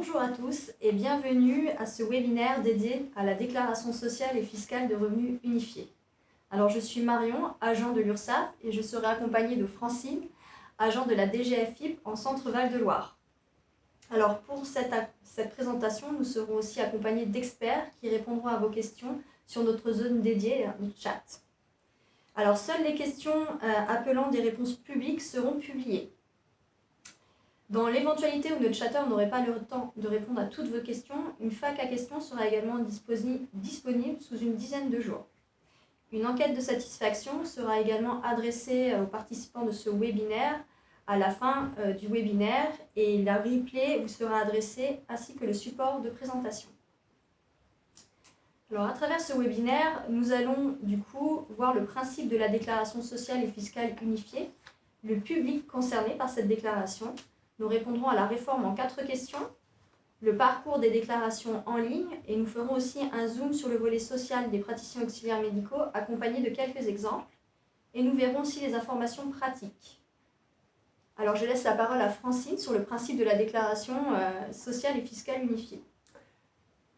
Bonjour à tous et bienvenue à ce webinaire dédié à la déclaration sociale et fiscale de revenus unifiés. Alors je suis Marion, agent de l'URSSAF et je serai accompagnée de Francine, agent de la DGFiP en Centre-Val de Loire. Alors pour cette présentation, nous serons aussi accompagnés d'experts qui répondront à vos questions sur notre zone dédiée, notre chat. Alors seules les questions appelant des réponses publiques seront publiées. Dans l'éventualité où notre chatteur n'aurait pas le temps de répondre à toutes vos questions, une fac à questions sera également disponible sous une dizaine de jours. Une enquête de satisfaction sera également adressée aux participants de ce webinaire à la fin du webinaire et la replay vous sera adressée ainsi que le support de présentation. Alors à travers ce webinaire, nous allons du coup voir le principe de la déclaration sociale et fiscale unifiée, le public concerné par cette déclaration. Nous répondrons à la réforme en 4 questions, le parcours des déclarations en ligne et nous ferons aussi un zoom sur le volet social des praticiens auxiliaires médicaux accompagné de quelques exemples et nous verrons aussi les informations pratiques. Alors je laisse la parole à Francine sur le principe de la déclaration sociale et fiscale unifiée.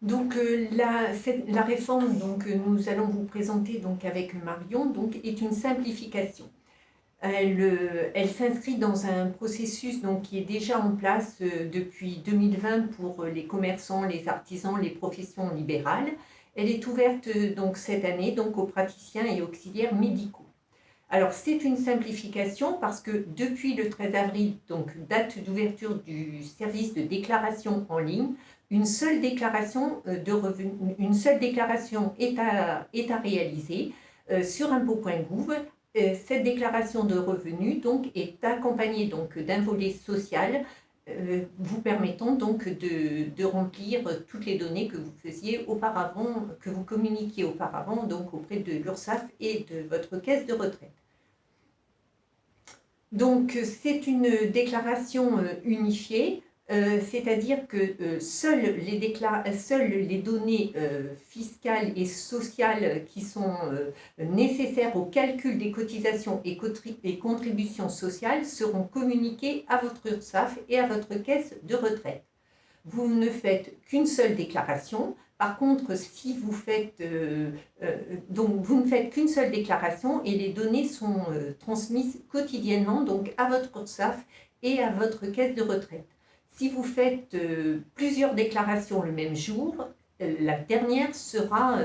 Donc la réforme que nous allons vous présenter avec Marion est une simplification. Elle s'inscrit dans un processus qui est déjà en place depuis 2020 pour les commerçants, les artisans, les professions libérales. Elle est ouverte cette année aux praticiens et auxiliaires médicaux. Alors c'est une simplification parce que depuis le 13 avril, date d'ouverture du service de déclaration en ligne, une seule déclaration est à réaliser sur impôts.gouv. Cette déclaration de revenus est accompagnée d'un volet social vous permettant de remplir toutes les données que vous faisiez auparavant, que vous communiquiez auparavant auprès de l'URSSAF et de votre caisse de retraite. C'est une déclaration unifiée, c'est-à-dire que seules les données fiscales et sociales qui sont nécessaires au calcul des cotisations et contributions sociales seront communiquées à votre URSSAF et à votre caisse de retraite. Vous ne faites qu'une seule déclaration. Par contre, si vous faites vous ne faites qu'une seule déclaration et les données sont transmises quotidiennement à votre URSSAF et à votre caisse de retraite. Si vous faites plusieurs déclarations le même jour, la dernière sera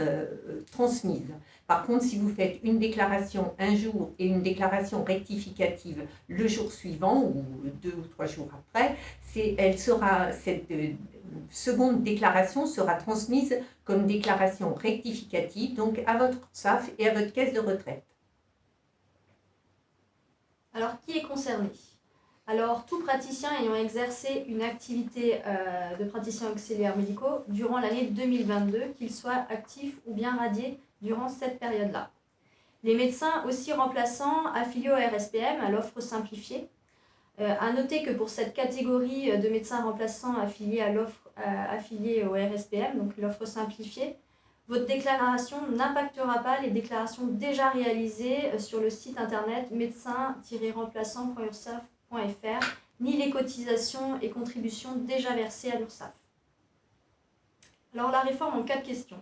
transmise. Par contre, si vous faites une déclaration un jour et une déclaration rectificative le jour suivant ou 2 ou 3 jours après, cette seconde déclaration sera transmise comme déclaration rectificative à votre URSSAF et à votre caisse de retraite. Alors qui est concerné ? Alors, tout praticien ayant exercé une activité de praticien auxiliaire médicaux durant l'année 2022, qu'il soit actif ou bien radié durant cette période-là. Les médecins aussi remplaçants affiliés au RSPM à l'offre simplifiée. À noter que pour cette catégorie de médecins remplaçants affiliés à l'offre affiliée au RSPM, donc l'offre simplifiée, votre déclaration n'impactera pas les déclarations déjà réalisées sur le site internet médecin-remplaçant.ursaf.fr ni les cotisations et contributions déjà versées à l'URSSAF. Alors la réforme en 4 questions.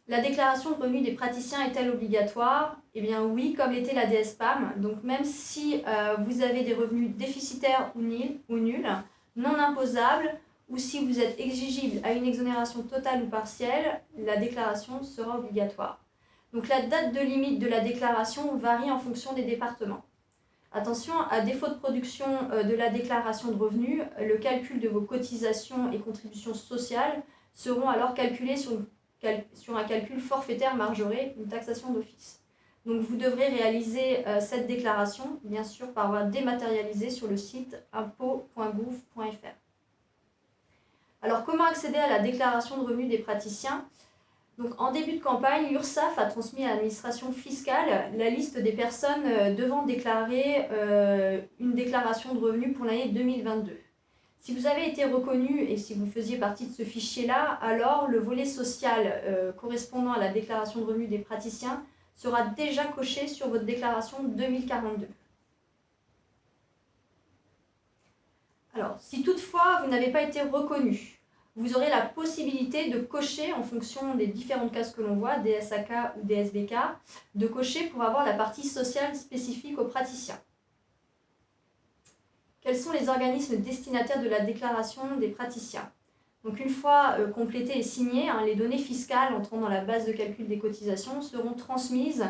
La déclaration de revenus des praticiens est-elle obligatoire ? Eh bien oui, comme l'était la DSPAM. Donc même si vous avez des revenus déficitaires ou nuls, non imposables, ou si vous êtes exigible à une exonération totale ou partielle, la déclaration sera obligatoire. Donc la date de limite de la déclaration varie en fonction des départements. Attention, à défaut de production de la déclaration de revenus, le calcul de vos cotisations et contributions sociales seront alors calculés sur un calcul forfaitaire majoré, une taxation d'office. Donc vous devrez réaliser cette déclaration, bien sûr, par voie dématérialisée sur le site impôts.gouv.fr. Alors comment accéder à la déclaration de revenus des praticiens ? Donc, en début de campagne, l'URSSAF a transmis à l'administration fiscale la liste des personnes devant déclarer une déclaration de revenus pour l'année 2022. Si vous avez été reconnu et si vous faisiez partie de ce fichier-là, alors le volet social correspondant à la déclaration de revenus des praticiens sera déjà coché sur votre déclaration 2042. Alors, si toutefois fois vous n'avez pas été reconnu, vous aurez la possibilité de cocher, en fonction des différentes cases que l'on voit, des SAK ou des SBK, de cocher pour avoir la partie sociale spécifique aux praticiens. Quels sont les organismes destinataires de la déclaration des praticiens? Donc une fois complétée et signée, les données fiscales entrant dans la base de calcul des cotisations seront transmises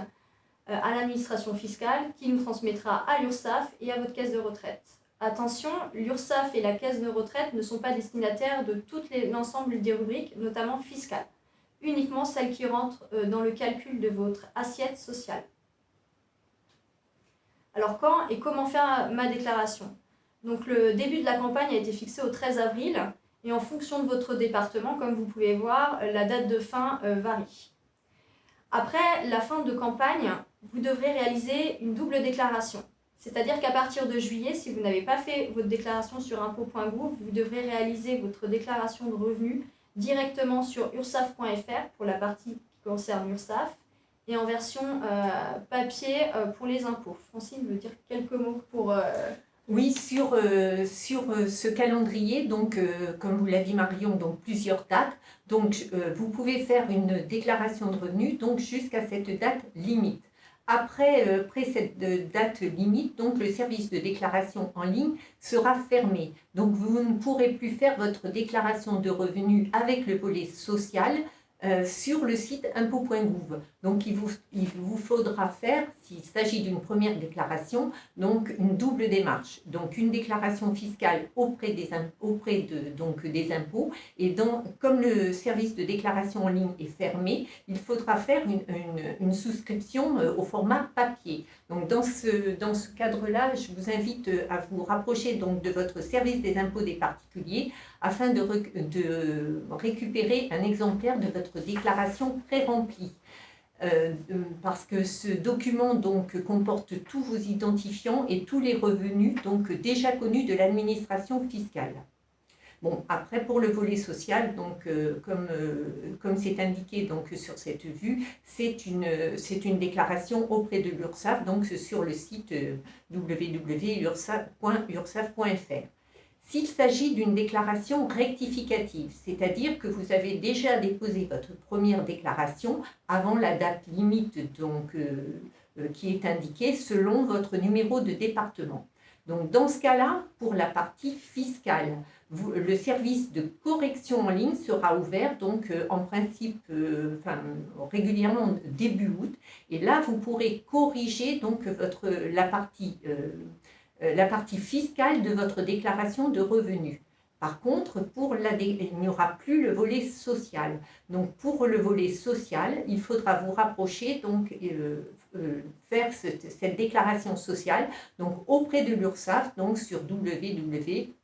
à l'administration fiscale qui nous transmettra à l'URSSAF et à votre caisse de retraite. Attention, l'URSSAF et la caisse de retraite ne sont pas destinataires de tout l'ensemble des rubriques, notamment fiscales, uniquement celles qui rentrent dans le calcul de votre assiette sociale. Alors quand et comment faire ma déclaration? Donc le début de la campagne a été fixé au 13 avril et en fonction de votre département, comme vous pouvez voir, la date de fin varie. Après la fin de campagne, vous devrez réaliser une double déclaration. C'est-à-dire qu'à partir de juillet, si vous n'avez pas fait votre déclaration sur impôts.gouv, vous devrez réaliser votre déclaration de revenus directement sur ursaf.fr pour la partie qui concerne l'URSSAF et en version papier pour les impôts. Francine veut dire quelques mots pour... Oui, sur ce calendrier, donc comme vous l'a dit Marion, donc plusieurs dates. Donc vous pouvez faire une déclaration de revenus donc jusqu'à cette date limite. Après cette date limite, donc le service de déclaration en ligne sera fermé. Donc vous ne pourrez plus faire votre déclaration de revenus avec le volet social sur le site impôts.gouv. Donc il vous faudra faire, s'il s'agit d'une première déclaration, donc une double démarche. Donc une déclaration fiscale auprès des impôts et comme le service de déclaration en ligne est fermé, il faudra faire une souscription au format papier. Donc dans ce cadre-là, je vous invite à vous rapprocher donc de votre service des impôts des particuliers afin de récupérer un exemplaire de votre déclaration pré-remplie. Parce que ce document donc comporte tous vos identifiants et tous les revenus donc déjà connus de l'administration fiscale. Bon, après pour le volet social, donc comme c'est indiqué donc sur cette vue, c'est une déclaration auprès de l'URSSAF, donc sur le site www.ursaf.fr. S'il s'agit d'une déclaration rectificative, c'est-à-dire que vous avez déjà déposé votre première déclaration avant la date limite donc, qui est indiquée selon votre numéro de département. Donc dans ce cas-là, pour la partie fiscale, le service de correction en ligne sera ouvert donc en principe régulièrement début août et là vous pourrez corriger donc la partie fiscale de votre déclaration de revenus. Par contre, il n'y aura plus le volet social. Donc, pour le volet social, il faudra vous rapprocher, donc faire cette déclaration sociale donc, auprès de l'URSSAF, donc sur www.ursaf.fr.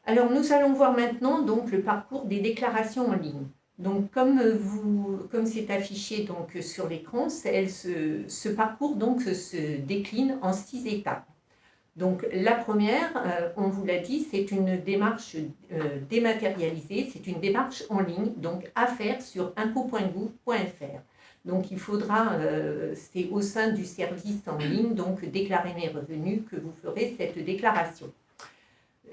Alors, nous allons voir maintenant donc, le parcours des déclarations en ligne. Donc, comme c'est affiché donc, sur l'écran, ce parcours donc, se décline en 6 étapes. Donc, la première, on vous l'a dit, c'est une démarche dématérialisée, c'est une démarche en ligne, donc à faire sur impôts.gouv.fr. Donc, il faudra, c'est au sein du service en ligne, donc déclarer mes revenus, que vous ferez cette déclaration.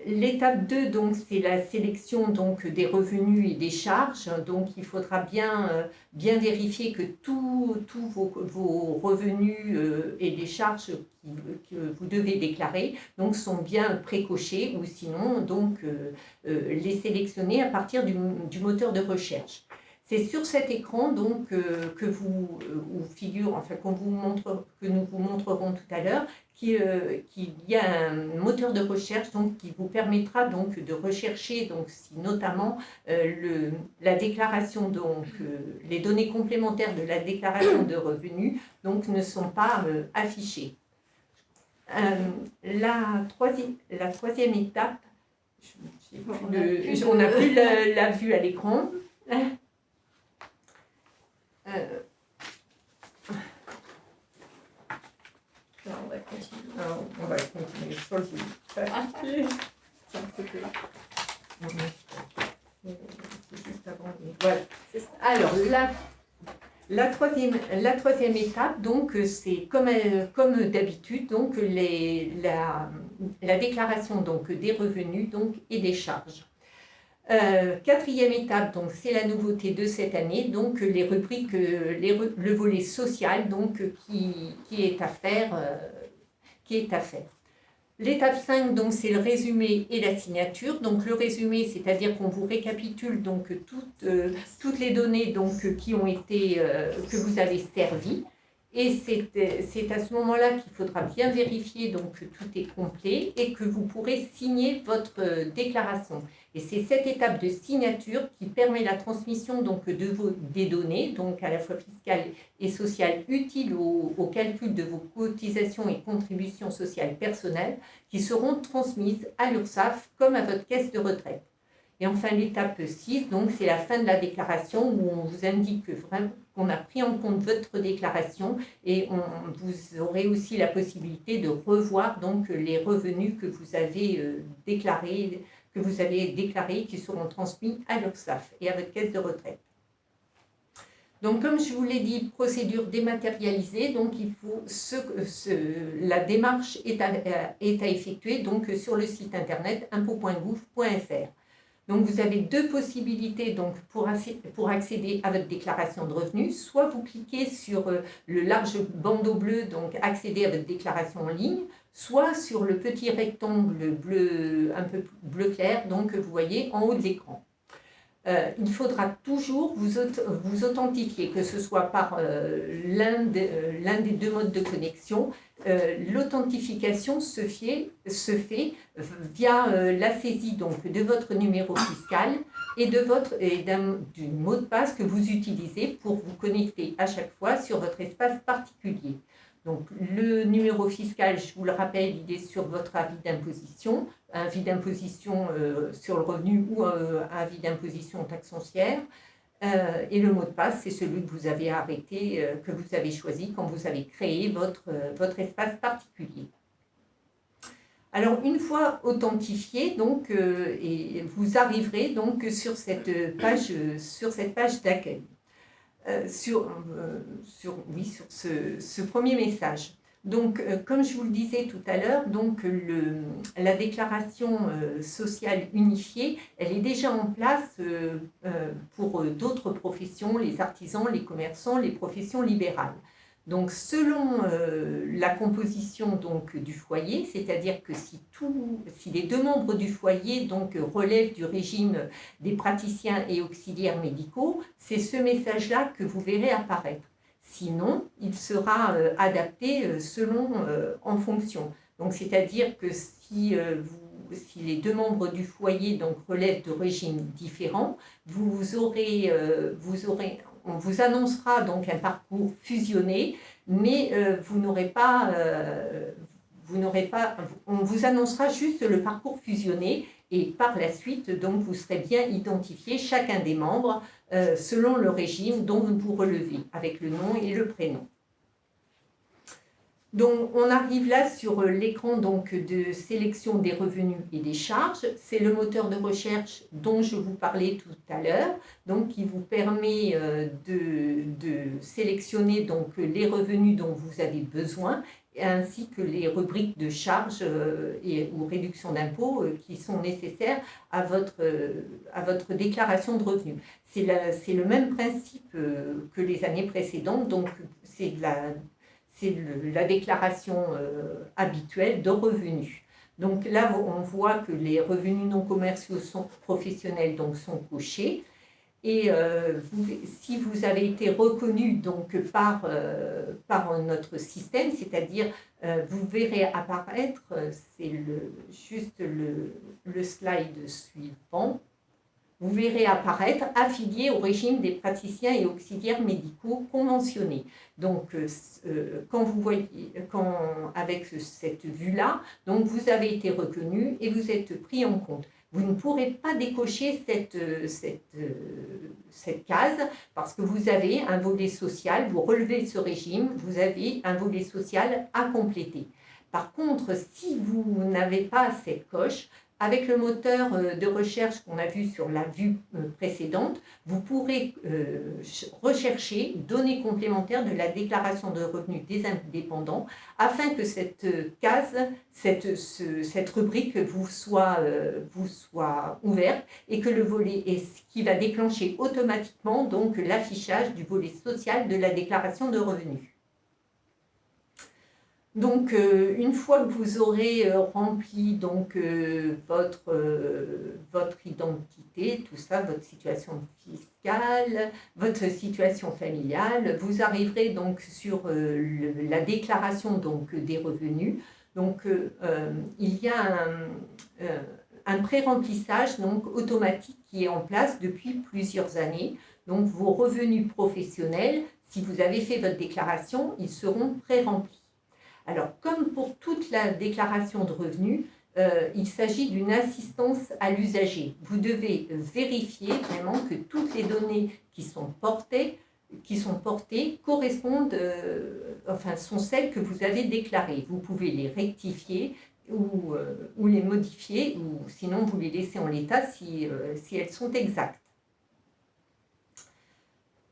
L'étape 2, donc, c'est la sélection donc, des revenus et des charges. Donc, il faudra bien vérifier que tous vos revenus et les charges que vous devez déclarer donc, sont bien précochés ou sinon donc, les sélectionner à partir du moteur de recherche. C'est sur cet écran donc, que nous vous montrerons tout à l'heure qu'il y a un moteur de recherche donc, qui vous permettra donc, de rechercher donc, si notamment la déclaration, donc, les données complémentaires de la déclaration de revenus donc, ne sont pas affichées. La troisième étape, on n'a plus la vue à l'écran. Alors, on va continuer. Alors, on va continuer sur le papier. C'était là. C'est juste avant. Voilà. Alors, La troisième étape, donc, c'est comme d'habitude, donc, la déclaration donc, des revenus donc, et des charges. Quatrième étape, donc, c'est la nouveauté de cette année, donc les rubriques, le volet social donc, qui est à faire. L'étape 5, donc, c'est le résumé et la signature. Donc, le résumé, c'est-à-dire qu'on vous récapitule donc, toutes les données donc, que vous avez servies. Et c'est à ce moment-là qu'il faudra bien vérifier donc, que tout est complet et que vous pourrez signer votre déclaration. Et c'est cette étape de signature qui permet la transmission donc, des données, donc à la fois fiscales et sociales, utiles au calcul de vos cotisations et contributions sociales personnelles, qui seront transmises à l'URSSAF comme à votre caisse de retraite. Et enfin, l'étape 6, donc, c'est la fin de la déclaration où on vous indique vraiment qu'on a pris en compte votre déclaration et vous aurez aussi la possibilité de revoir donc, les revenus que vous avez déclarés qui seront transmis à l'URSSAF et à votre caisse de retraite. Donc, comme je vous l'ai dit, procédure dématérialisée, donc il faut la démarche est à effectuer donc, sur le site internet impôts.gouv.fr. Donc, vous avez deux possibilités donc, pour accéder à votre déclaration de revenus. Soit vous cliquez sur le large bandeau bleu, donc accéder à votre déclaration en ligne, soit sur le petit rectangle bleu, un peu bleu clair, donc vous voyez en haut de l'écran. Il faudra toujours vous authentifier, que ce soit par l'un des deux modes de connexion. L'authentification se fait via la saisie donc, de votre numéro fiscal et du mot de passe que vous utilisez pour vous connecter à chaque fois sur votre espace particulier. Donc, le numéro fiscal, je vous le rappelle, il est sur votre avis d'imposition, avis d'imposition sur le revenu ou avis d'imposition taxe foncière. Et le mot de passe, c'est celui que vous avez arrêté, que vous avez choisi quand vous avez créé votre espace particulier. Alors, une fois authentifié, donc, et vous arriverez donc sur cette page d'accueil. Sur ce premier message. Donc, comme je vous le disais tout à l'heure, donc la déclaration sociale unifiée, elle est déjà en place pour d'autres professions, les artisans, les commerçants, les professions libérales. Donc, selon la composition donc, du foyer, c'est-à-dire que si les deux membres du foyer donc, relèvent du régime des praticiens et auxiliaires médicaux, c'est ce message-là que vous verrez apparaître. Sinon, il sera adapté en fonction. Donc, c'est-à-dire que si les deux membres du foyer donc, relèvent de régimes différents, on vous annoncera donc un parcours fusionné, mais on vous annoncera juste le parcours fusionné et par la suite, donc, vous serez bien identifié chacun des membres selon le régime dont vous relevez, avec le nom et le prénom. Donc, on arrive là sur l'écran donc, de sélection des revenus et des charges. C'est le moteur de recherche dont je vous parlais tout à l'heure, donc qui vous permet de sélectionner donc, les revenus dont vous avez besoin, ainsi que les rubriques de charges ou réductions d'impôts qui sont nécessaires à votre déclaration de revenus. C'est le même principe que les années précédentes, donc c'est la déclaration habituelle de revenus. Donc là, on voit que les revenus non commerciaux sont professionnels, donc sont cochés. Et si vous avez été reconnu donc, par notre système, c'est-à-dire vous verrez apparaître, c'est juste le slide suivant, vous verrez apparaître affilié au régime des praticiens et auxiliaires médicaux conventionnés. Donc, avec cette vue-là, donc vous avez été reconnu et vous êtes pris en compte. Vous ne pourrez pas décocher cette case parce que vous avez un volet social, vous relevez ce régime, vous avez un volet social à compléter. Par contre, si vous n'avez pas cette coche, avec le moteur de recherche qu'on a vu sur la vue précédente, vous pourrez rechercher données complémentaires de la déclaration de revenus des indépendants afin que cette case, cette rubrique vous soit ouverte et que le volet est ce qui va déclencher automatiquement donc l'affichage du volet social de la déclaration de revenus. Donc, une fois que vous aurez rempli donc, votre identité, tout ça, votre situation fiscale, votre situation familiale, vous arriverez donc sur la déclaration donc, des revenus. Donc, il y a un pré-remplissage donc, automatique qui est en place depuis plusieurs années. Donc, vos revenus professionnels, si vous avez fait votre déclaration, ils seront pré-remplis. Alors, comme pour toute la déclaration de revenus, il s'agit d'une assistance à l'usager. Vous devez vérifier vraiment que toutes les données qui sont portées correspondent, sont celles que vous avez déclarées. Vous pouvez les rectifier ou les modifier, ou sinon vous les laissez en l'état si elles sont exactes.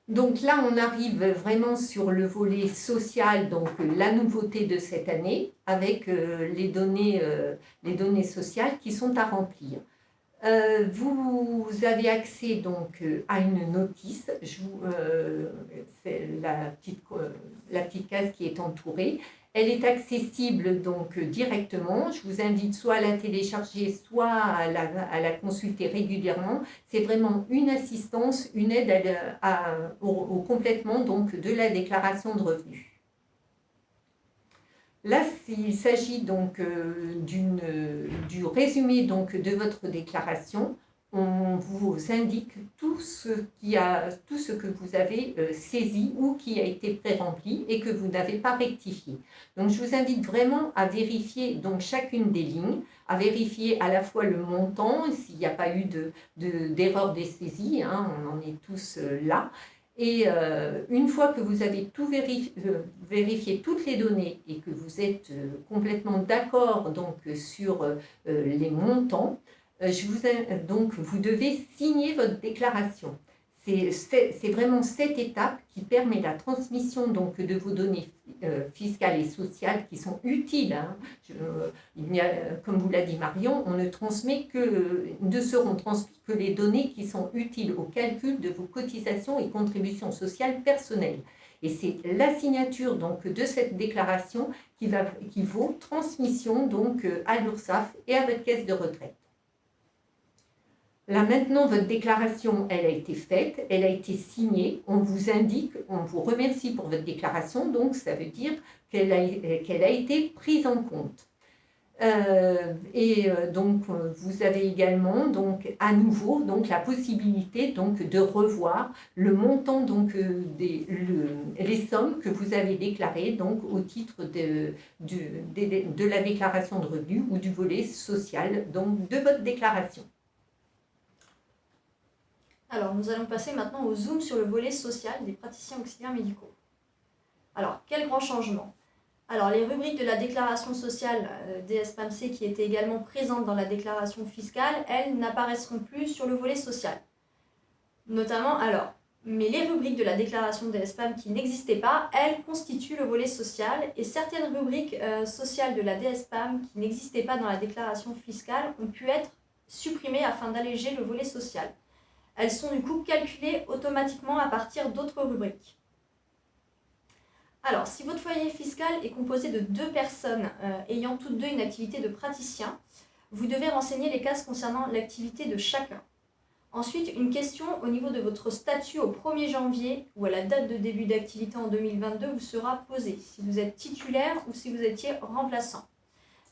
Donc là, on arrive vraiment sur le volet social, donc la nouveauté de cette année, avec les données sociales qui sont à remplir. Vous avez accès donc à une notice, c'est la petite case qui est entourée. Elle est accessible donc directement. Je vous invite soit à la télécharger, soit à la consulter régulièrement. C'est vraiment une assistance, une aide au complètement donc de la déclaration de revenus. Là, il s'agit donc du résumé donc de votre déclaration. On vous indique tout ce que vous avez saisi ou qui a été pré-rempli et que vous n'avez pas rectifié. Donc, je vous invite vraiment à vérifier donc chacune des lignes, à vérifier à la fois le montant, s'il n'y a pas eu d'erreur des saisies, hein, on en est tous là. Et une fois que vous avez tout vérifié toutes les données et que vous êtes complètement d'accord donc, sur les montants, donc vous devez signer votre déclaration. C'est vraiment cette étape qui permet la transmission donc, de vos données fiscales et sociales qui sont utiles. Hein. Comme vous l'a dit Marion, ne seront transmises que les données qui sont utiles au calcul de vos cotisations et contributions sociales personnelles. Et c'est la signature donc, de cette déclaration qui vaut transmission donc, à l'URSSAF et à votre caisse de retraite. Là maintenant, votre déclaration, elle a été faite, elle a été signée, on vous indique, on vous remercie pour votre déclaration, donc ça veut dire qu'elle a été prise en compte. Donc, vous avez également donc, à nouveau donc, la possibilité donc, de revoir le montant, donc, les sommes que vous avez déclarées donc, au titre de la déclaration de revenus ou du volet social donc, de votre déclaration. Alors, nous allons passer maintenant au zoom sur le volet social des praticiens auxiliaires médicaux. Alors, quel grand changement! Alors, les rubriques de la déclaration sociale DSPAMC qui étaient également présentes dans la déclaration fiscale, elles n'apparaîtront plus sur le volet social. Notamment, mais les rubriques de la déclaration DSPAM qui n'existaient pas, elles constituent le volet social et certaines rubriques sociales de la DSPAM qui n'existaient pas dans la déclaration fiscale ont pu être supprimées afin d'alléger le volet social. Elles sont du coup calculées automatiquement à partir d'autres rubriques. Alors, si votre foyer fiscal est composé de 2 personnes ayant toutes deux une activité de praticien, vous devez renseigner les cases concernant l'activité de chacun. Ensuite, une question au niveau de votre statut au 1er janvier ou à la date de début d'activité en 2022 vous sera posée, si vous êtes titulaire ou si vous étiez remplaçant.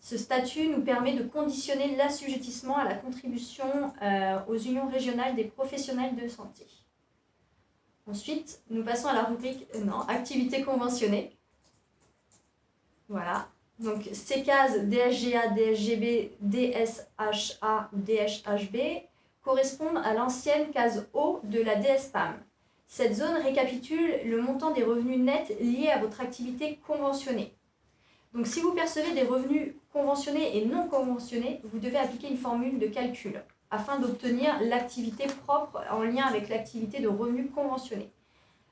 Ce statut nous permet de conditionner l'assujettissement à la contribution aux unions régionales des professionnels de santé. Ensuite, nous passons à la rubrique activité conventionnée. Voilà. Donc, ces cases DSGA, DSGB, DSHA ou DSHB correspondent à l'ancienne case O de la DSPAM. Cette zone récapitule le montant des revenus nets liés à votre activité conventionnée. Donc si vous percevez des revenus conventionnés et non conventionnés, vous devez appliquer une formule de calcul afin d'obtenir l'activité propre en lien avec l'activité de revenus conventionnés.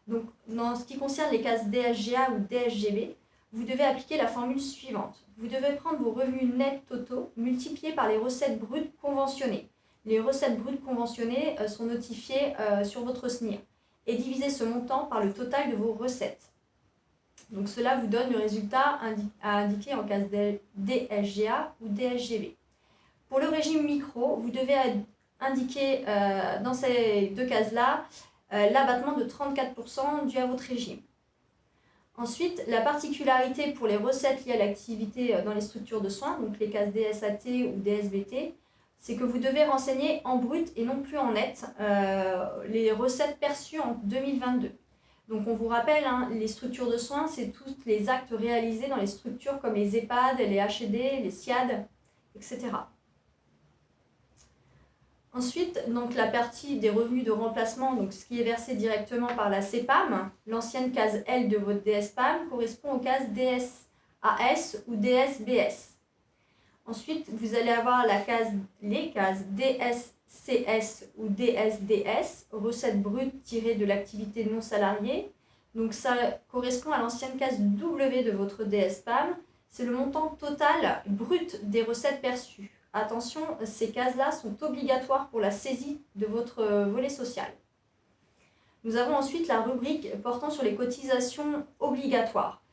Donc dans ce qui concerne les cases DSGA ou DSGB, vous devez appliquer la formule suivante. Vous devez prendre vos revenus nets totaux multipliés par les recettes brutes conventionnées. Les recettes brutes conventionnées sont notifiées sur votre SNIR et diviser ce montant par le total de vos recettes. Donc cela vous donne le résultat à indiquer en case DSGA ou DSGB. Pour le régime micro, vous devez indiquer dans ces deux cases-là l'abattement de 34% dû à votre régime. Ensuite, la particularité pour les recettes liées à l'activité dans les structures de soins, donc les cases DSAT ou DSBT, c'est que vous devez renseigner en brut et non plus en net les recettes perçues en 2022. Donc on vous rappelle, les structures de soins, c'est tous les actes réalisés dans les structures comme les EHPAD, les HED, les SIAD, etc. Ensuite, donc la partie des revenus de remplacement, donc ce qui est versé directement par la CPAM, l'ancienne case L de votre DSPAM correspond aux cases DSAS ou DSBS. Ensuite, vous allez avoir les cases DSCS ou DSDS, recettes brutes tirées de l'activité non salariée. Donc ça correspond à l'ancienne case W de votre DSPAM. C'est le montant total brut des recettes perçues. Attention, ces cases-là sont obligatoires pour la saisie de votre volet social. Nous avons ensuite la rubrique portant sur les cotisations obligatoires.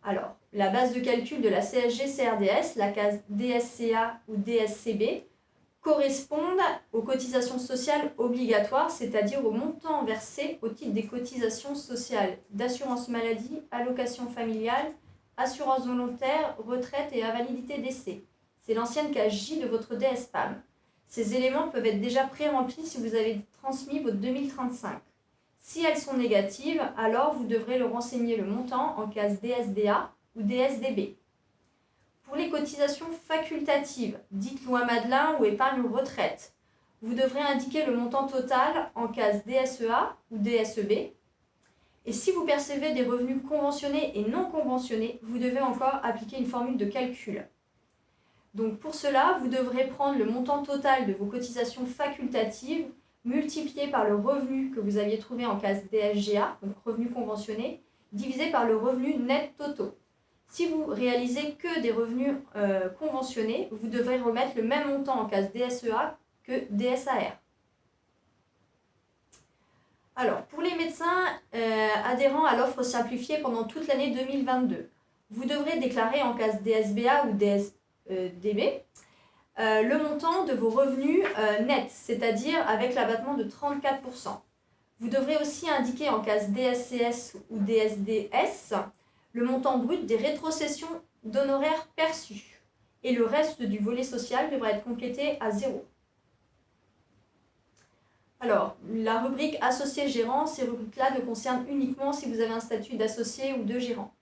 Alors, la base de calcul de la CSG-CRDS, la case DSCA ou DSCB, correspondent aux cotisations sociales obligatoires, c'est-à-dire au montant versé au titre des cotisations sociales d'assurance maladie, allocation familiale, assurance volontaire, retraite et invalidité décès. C'est l'ancienne case J de votre DSPAM. Ces éléments peuvent être déjà pré-remplis si vous avez transmis votre 2035. Si elles sont négatives, alors vous devrez le renseigner le montant en case DSDA ou DSDB. Pour les cotisations facultatives, dites loi Madelin ou épargne retraite, vous devrez indiquer le montant total en case DSEA ou DSEB. Et si vous percevez des revenus conventionnés et non conventionnés, vous devez encore appliquer une formule de calcul. Donc pour cela, vous devrez prendre le montant total de vos cotisations facultatives multiplié par le revenu que vous aviez trouvé en case DSGA, donc revenu conventionné, divisé par le revenu net totaux. Si vous réalisez que des revenus conventionnés, vous devrez remettre le même montant en case DSEA que DSAR. Alors, pour les médecins adhérents à l'offre simplifiée pendant toute l'année 2022, vous devrez déclarer en case DSBA ou DSDB le montant de vos revenus nets, c'est-à-dire avec l'abattement de 34%. Vous devrez aussi indiquer en case DSCS ou DSDS le montant brut des rétrocessions d'honoraires perçus. Et le reste du volet social devra être complété à 0. Alors, la rubrique associé gérant, ces rubriques-là ne concernent uniquement si vous avez un statut d'associé ou de gérant.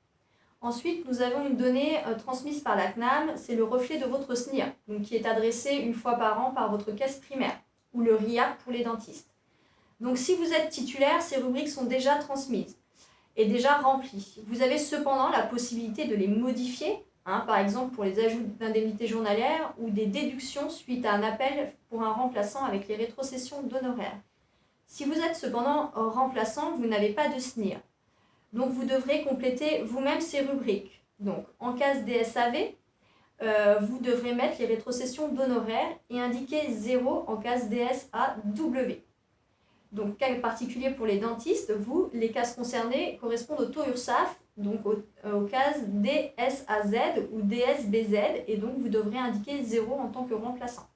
Ensuite, nous avons une donnée transmise par la CNAM, c'est le reflet de votre SNIR, donc qui est adressé une fois par an par votre caisse primaire, ou le RIAC pour les dentistes. Donc si vous êtes titulaire, ces rubriques sont déjà transmises et déjà remplies. Vous avez cependant la possibilité de les modifier, par exemple pour les ajouts d'indemnités journalières ou des déductions suite à un appel pour un remplaçant avec les rétrocessions d'honoraires. Si vous êtes cependant remplaçant, vous n'avez pas de SNIR. Donc vous devrez compléter vous-même ces rubriques. Donc en case DSAV, vous devrez mettre les rétrocessions d'honoraires et indiquer 0 en case DSAW. Donc cas particulier pour les dentistes, les cases concernées correspondent au taux URSSAF, donc aux cases DSAZ ou DSBZ, et donc vous devrez indiquer 0 en tant que remplaçant.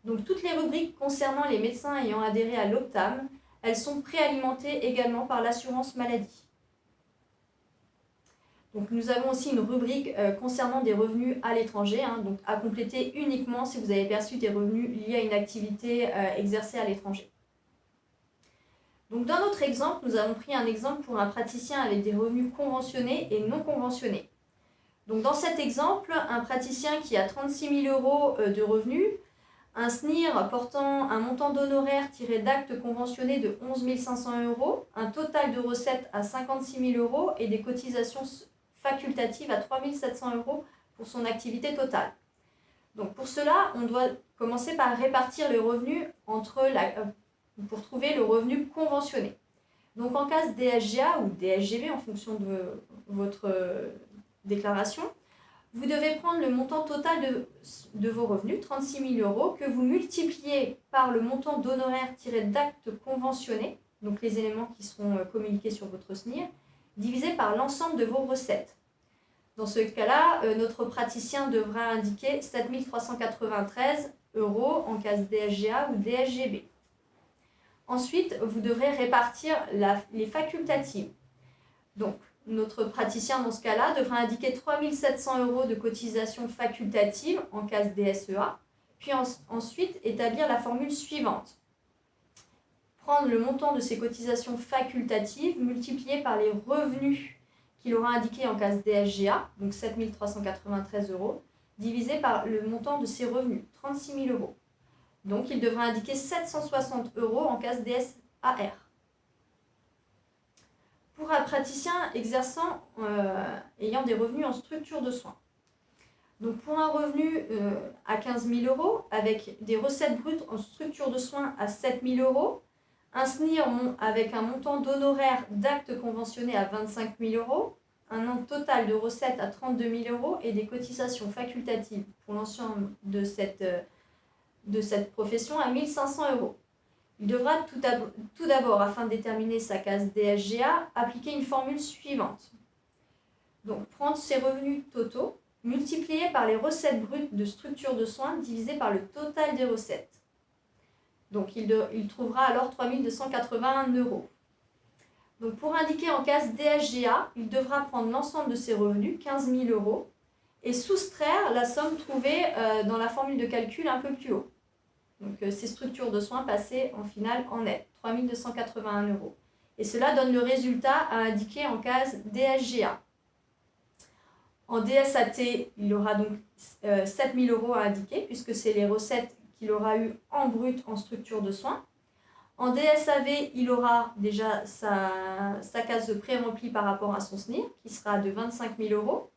Donc toutes les rubriques concernant les médecins ayant adhéré à l'OPTAM, elles sont préalimentées également par l'assurance maladie. Donc nous avons aussi une rubrique concernant des revenus à l'étranger, donc à compléter uniquement si vous avez perçu des revenus liés à une activité exercée à l'étranger. Donc dans notre exemple, nous avons pris un exemple pour un praticien avec des revenus conventionnés et non conventionnés. Donc dans cet exemple, un praticien qui a 36 000 € de revenus, un SNIR portant un montant d'honoraires tiré d'actes conventionnés de 11 500 €, un total de recettes à 56 000 € et des cotisations facultative à 3 700 € pour son activité totale. Donc pour cela, on doit commencer par répartir les revenus pour trouver le revenu conventionné. Donc en cas de DSGA ou DSGB en fonction de votre déclaration, vous devez prendre le montant total de vos revenus, 36 000 €, que vous multipliez par le montant d'honoraires tirés d'actes conventionnés, donc les éléments qui seront communiqués sur votre SNIR, divisé par l'ensemble de vos recettes. Dans ce cas-là, notre praticien devra indiquer 7 393 € en cas de DSGA ou DSGB. Ensuite, vous devrez répartir les facultatives. Donc, notre praticien, dans ce cas-là, devra indiquer 3 700 € de cotisation facultative en cas de DSEA, puis ensuite établir la formule suivante. Prendre le montant de ces cotisations facultatives multiplié par les revenus qu'il aura indiqué en cas de DSGA, donc 7 393 €, divisé par le montant de ses revenus, 36 000 €. Donc, il devra indiquer 760 € en cas de DSAR. Pour un praticien exerçant ayant des revenus en structure de soins. Donc, pour un revenu à 15 000 € avec des recettes brutes en structure de soins à 7 000 €, un SNIR avec un montant d'honoraires d'actes conventionnés à 25 000 €, un an total de recettes à 32 000 € et des cotisations facultatives pour l'ensemble de cette profession à 1 500 €. Il devra tout d'abord, afin de déterminer sa case DSGA, appliquer une formule suivante. Donc, prendre ses revenus totaux, multipliés par les recettes brutes de structure de soins, divisé par le total des recettes. Donc, il trouvera alors 3 281 €. Donc, pour indiquer en case DSGA, il devra prendre l'ensemble de ses revenus, 15 000 €, et soustraire la somme trouvée dans la formule de calcul un peu plus haut. Donc, ces structures de soins passées en finale en net, 3 281 €. Et cela donne le résultat à indiquer en case DSGA. En DSAT, il aura donc 7 000 € à indiquer, puisque c'est les recettes qu'il aura eues en brut en structure de soins. En DSAV, il aura déjà sa case pré-remplie par rapport à son SNIR, qui sera de 25 000 €.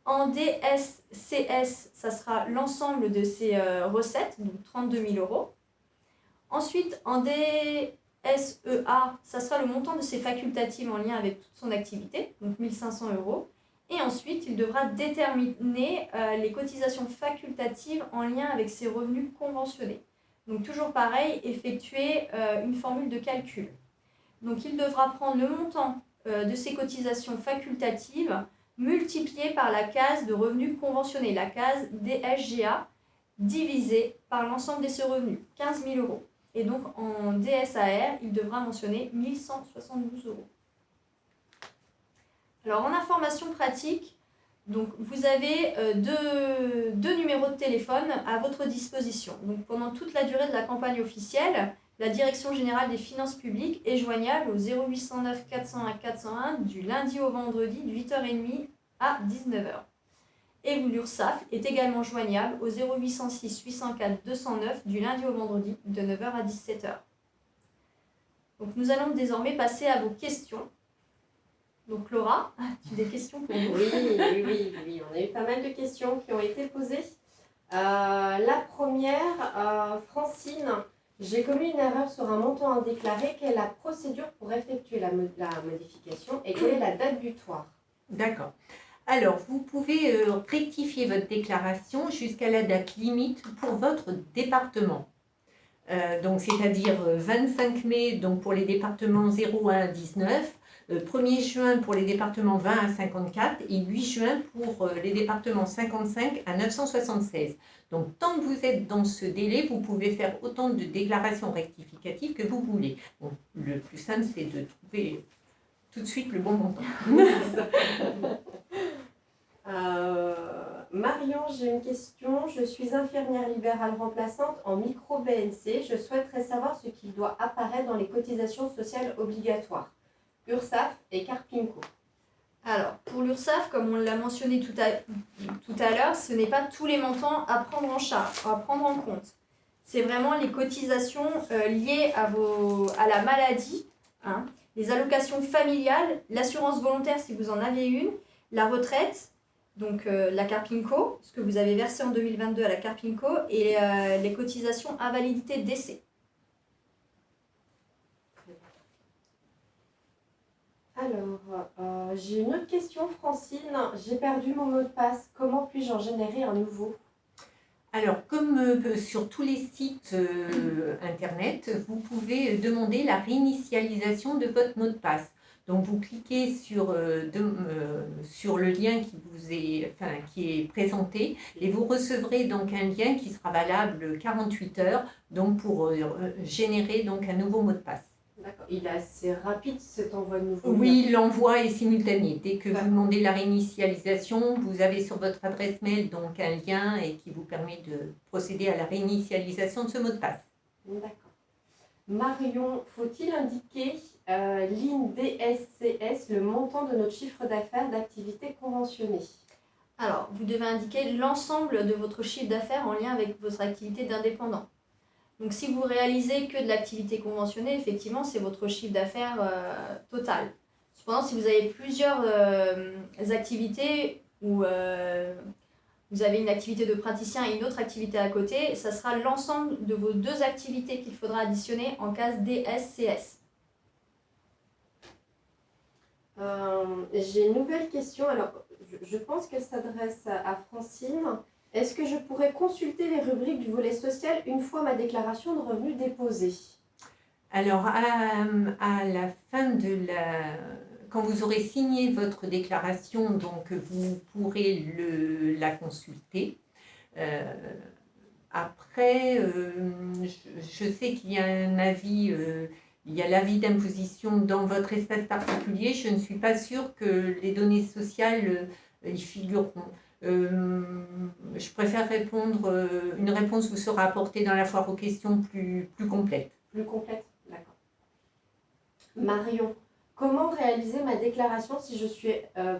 En DSCS, ça sera l'ensemble de ses recettes, donc 32 000 €. Ensuite, en DSEA, ça sera le montant de ses facultatives en lien avec toute son activité, donc 1 500 €. Et ensuite, il devra déterminer les cotisations facultatives en lien avec ses revenus conventionnés. Donc toujours pareil, effectuer une formule de calcul. Donc il devra prendre le montant de ses cotisations facultatives multiplié par la case de revenus conventionnés, la case DSGA, divisé par l'ensemble de ses revenus, 15 000 €. Et donc en DSAR, il devra mentionner 1 172 €. Alors en information pratique, donc vous avez deux numéros de téléphone à votre disposition. Donc pendant toute la durée de la campagne officielle, la Direction générale des finances publiques est joignable au 0809 401 401 du lundi au vendredi de 8h30 à 19h. Et l'URSSAF est également joignable au 0806 804 209 du lundi au vendredi de 9h à 17h. Donc nous allons désormais passer à vos questions. Donc Laura, as-tu des questions pour nous? Oui, on a eu pas mal de questions qui ont été posées. La première, Francine, j'ai commis une erreur sur un montant à déclarer. Quelle est la procédure pour effectuer la modification et quelle est la date butoir? D'accord. Alors, vous pouvez rectifier votre déclaration jusqu'à la date limite pour votre département. Donc, c'est-à-dire 25 mai donc pour les départements 0 à 19, 1er juin pour les départements 20 à 54 et 8 juin pour les départements 55 à 976. Donc, tant que vous êtes dans ce délai, vous pouvez faire autant de déclarations rectificatives que vous voulez. Bon, le plus simple, c'est de trouver tout de suite le bon montant. Marion, j'ai une question. Je suis infirmière libérale remplaçante en micro-BNC. Je souhaiterais savoir ce qui doit apparaître dans les cotisations sociales obligatoires, URSSAF et Carpinco. Alors, pour l'URSSAF, comme on l'a mentionné tout à l'heure, ce n'est pas tous les montants à prendre en charge, à prendre en compte. C'est vraiment les cotisations liées à la maladie, hein, les allocations familiales, l'assurance volontaire si vous en avez une, la retraite, donc la Carpinco, ce que vous avez versé en 2022 à la Carpinco, et les cotisations invalidité décès. Alors, j'ai une autre question, Francine. J'ai perdu mon mot de passe. Comment puis-je en générer un nouveau? Alors, comme sur tous les sites internet, vous pouvez demander la réinitialisation de votre mot de passe. Donc, vous cliquez sur le lien qui est présenté et vous recevrez donc un lien qui sera valable 48 heures donc pour générer donc un nouveau mot de passe. D'accord. Il est assez rapide cet envoi de nouveau. Oui, l'envoi est simultané. Dès que vous D'accord. demandez la réinitialisation, vous avez sur votre adresse mail donc un lien et qui vous permet de procéder à la réinitialisation de ce mot de passe. D'accord. Marion, faut-il indiquer ligne DSCS, le montant de notre chiffre d'affaires d'activité conventionnée? Alors, vous devez indiquer l'ensemble de votre chiffre d'affaires en lien avec votre activité d'indépendant. Donc, si vous réalisez que de l'activité conventionnée, effectivement, c'est votre chiffre d'affaires total. Cependant, si vous avez plusieurs activités ou vous avez une activité de praticien et une autre activité à côté, ça sera l'ensemble de vos deux activités qu'il faudra additionner en case DSCS. J'ai une nouvelle question. Alors, je pense qu'elle s'adresse à Francine. Est-ce que je pourrais consulter les rubriques du volet social une fois ma déclaration de revenus déposée? Alors, à la fin quand vous aurez signé votre déclaration, donc vous pourrez la consulter. Après, je sais qu'il y a un avis, il y a l'avis d'imposition dans votre espace particulier. Je ne suis pas sûre que les données sociales y figureront. Je préfère répondre, une réponse vous sera apportée dans la foire aux questions plus complète. Plus complète? D'accord. Marion, comment réaliser ma déclaration si je suis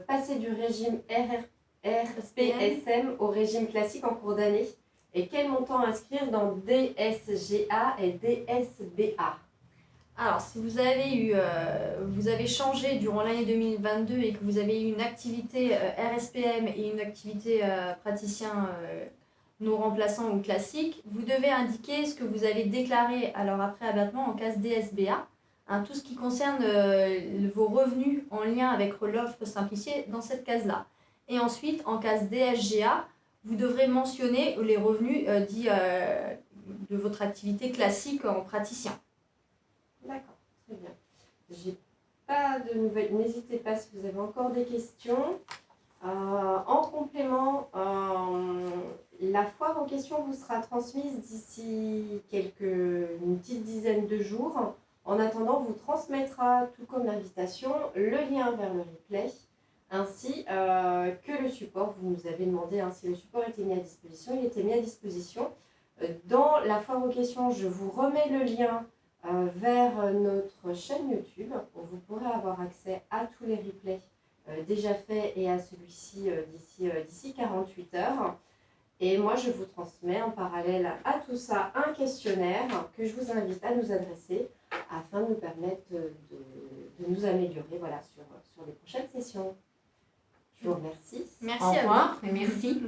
passée du régime RPSM au régime classique en cours d'année? Et quel montant inscrire dans DSGA et DSBA? Alors, si vous avez changé durant l'année 2022 et que vous avez eu une activité RSPM et une activité praticien non remplaçant ou classique, vous devez indiquer ce que vous avez déclaré alors après abattement en case DSBA, tout ce qui concerne vos revenus en lien avec l'offre simplifiée dans cette case-là. Et ensuite, en case DSGA, vous devrez mentionner les revenus dits de votre activité classique en praticien. D'accord, très bien. J'ai pas de nouvelles. N'hésitez pas si vous avez encore des questions. En complément, la foire en question vous sera transmise d'ici une petite dizaine de jours. En attendant, on vous transmettra, tout comme l'invitation, le lien vers le replay, ainsi que le support. Vous nous avez demandé si le support était mis à disposition. Il était mis à disposition. Dans la foire aux questions, je vous remets le lien vers notre chaîne YouTube où vous pourrez avoir accès à tous les replays déjà faits et à celui-ci d'ici 48 heures. Et moi, je vous transmets en parallèle à tout ça un questionnaire que je vous invite à nous adresser afin de nous permettre de nous améliorer sur les prochaines sessions. Je vous remercie. Merci Au à vous. revoir et merci.